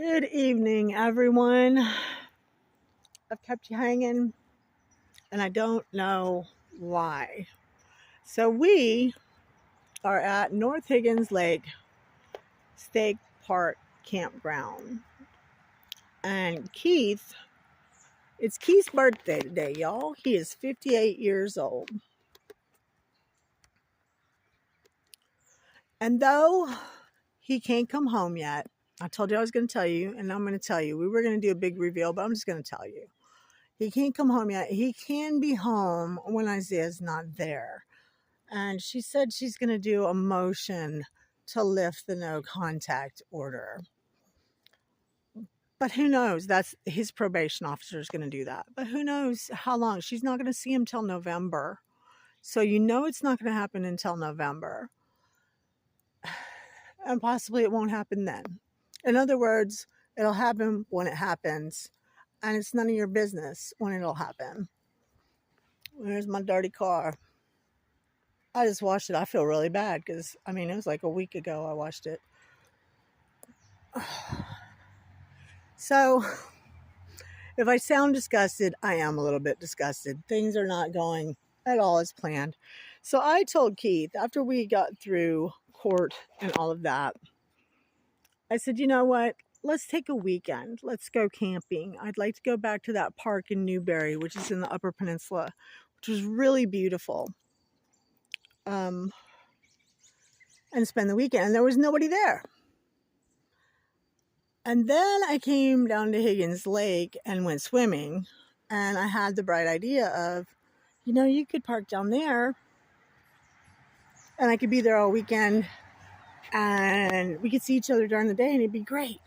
Good evening, everyone. I've kept you hanging, and I don't know why. So, we are at North Higgins Lake State Park Campground. And it's Keith's birthday today, y'all. He is 58 years old. And though he can't come home yet, I told you I was going to tell you, and I'm going to tell you. We were going to do a big reveal, but I'm just going to tell you. He can't come home yet. He can be home when Isaiah's not there. And she said she's going to do a motion to lift the no contact order. But who knows? That's his probation officer is going to do that. But who knows how long? She's not going to see him till November. So it's not going to happen until November. And possibly it won't happen then. In other words, it'll happen when it happens. And it's none of your business when it'll happen. There's my dirty car. I just washed it. I feel really bad because, it was like a week ago I washed it. So, if I sound disgusted, I am a little bit disgusted. Things are not going at all as planned. So, I told Keith, after we got through court and all of that, I said, you know what? Let's take a weekend. Let's go camping. I'd like to go back to that park in Newberry, which is in the Upper Peninsula, which was really beautiful. And spend the weekend. And there was nobody there. And then I came down to Higgins Lake and went swimming. And I had the bright idea of, you could park down there. And I could be there all weekend. And we could see each other during the day and it'd be great.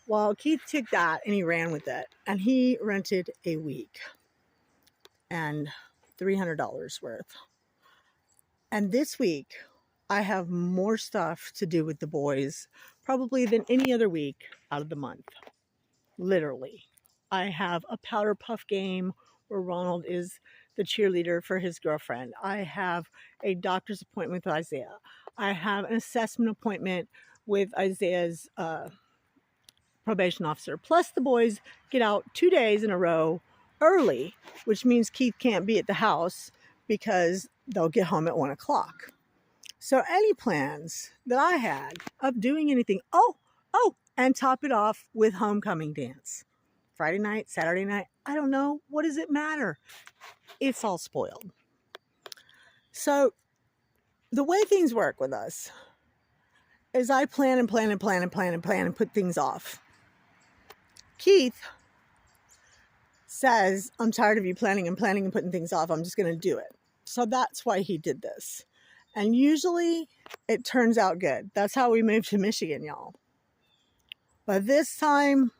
Well, Keith took that and he ran with it. And he rented a week. And $300 worth. And this week, I have more stuff to do with the boys probably than any other week out of the month. Literally. I have a powder puff game where Ronald is the cheerleader for his girlfriend. I have a doctor's appointment with Isaiah. I have an assessment appointment with Isaiah's probation officer. Plus the boys get out 2 days in a row early, which means Keith can't be at the house because they'll get home at 1 o'clock. So any plans that I had of doing anything, and top it off with homecoming dance. Friday night, Saturday night, I don't know. What does it matter? It's all spoiled. So the way things work with us is I plan and put things off. Keith says, I'm tired of you planning and putting things off. I'm just going to do it. So that's why he did this. And usually it turns out good. That's how we moved to Michigan, y'all. But this time,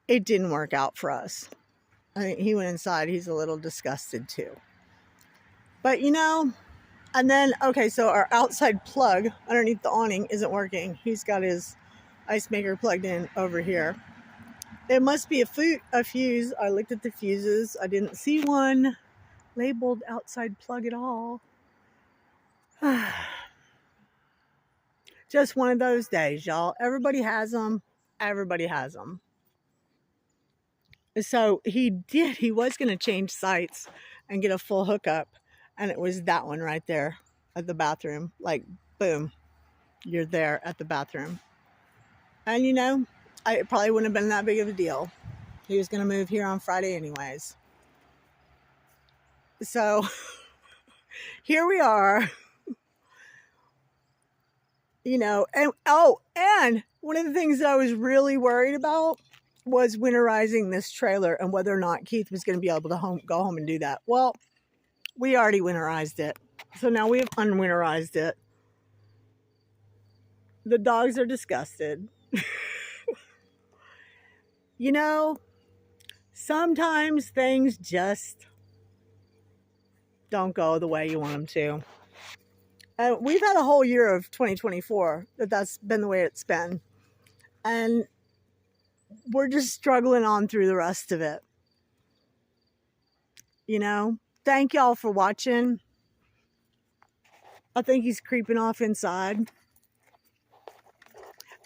it didn't work out for us. He went inside. He's a little disgusted too. But and then, so our outside plug underneath the awning isn't working. He's got his ice maker plugged in over here. It must be a fuse. I looked at the fuses. I didn't see one labeled outside plug at all. Just one of those days, y'all. Everybody has them. So he was going to change sites and get a full hookup. And it was that one right there at the bathroom. Like, boom, you're there at the bathroom. And it probably wouldn't have been that big of a deal. He was going to move here on Friday anyways. So here we are. And one of the things that I was really worried about was winterizing this trailer and whether or not Keith was going to be able to go home and do that. Well, we already winterized it. So now we have unwinterized it. The dogs are disgusted. Sometimes things just don't go the way you want them to. And we've had a whole year of 2024 that's been the way it's been. And we're just struggling on through the rest of it. Thank y'all for watching. I think he's creeping off inside.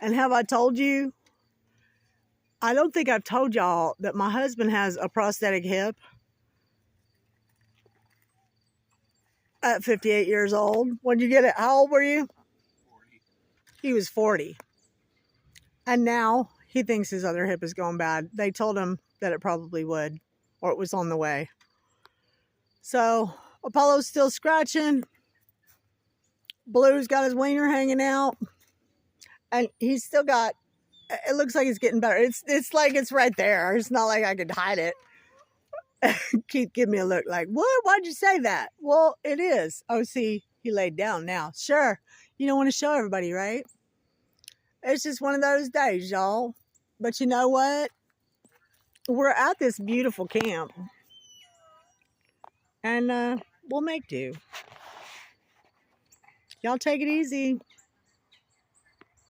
And have I told you? I don't think I've told y'all that my husband has a prosthetic hip at 58 years old. When did you get it? How old were you? 40. He was 40. And now he thinks his other hip is going bad. They told him that it probably would, or it was on the way. So Apollo's still scratching. Blue's got his wiener hanging out. And he's still got, it looks like it's getting better. It's like it's right there. It's not like I could hide it. Keith give me a look like, what? Why'd you say that? Well, it is. Oh, see, he laid down now. Sure. You don't want to show everybody, right? It's just one of those days, y'all. But you know what? We're at this beautiful camp. And we'll make do. Y'all take it easy.